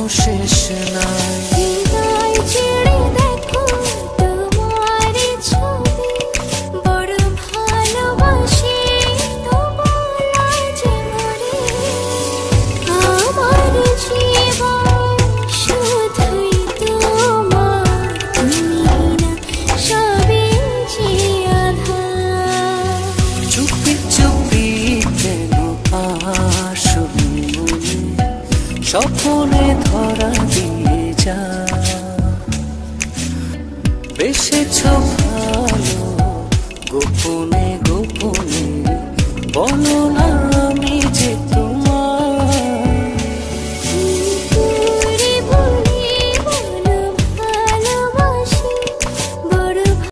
শেষ নাই। হৃদয় ছেড়ে দেখো তোমার ছবি, বড় ভালোবাসি তোমার যে মরে। আমার জীবন শুধুই তোমার, তুমি না সবই যে আধার। চুপি চুপি কেন আসো মনে, স্বপ্নে ধরা দিয়ে যা। বেসেছ ভালো গোপনে গোপনে, বলো না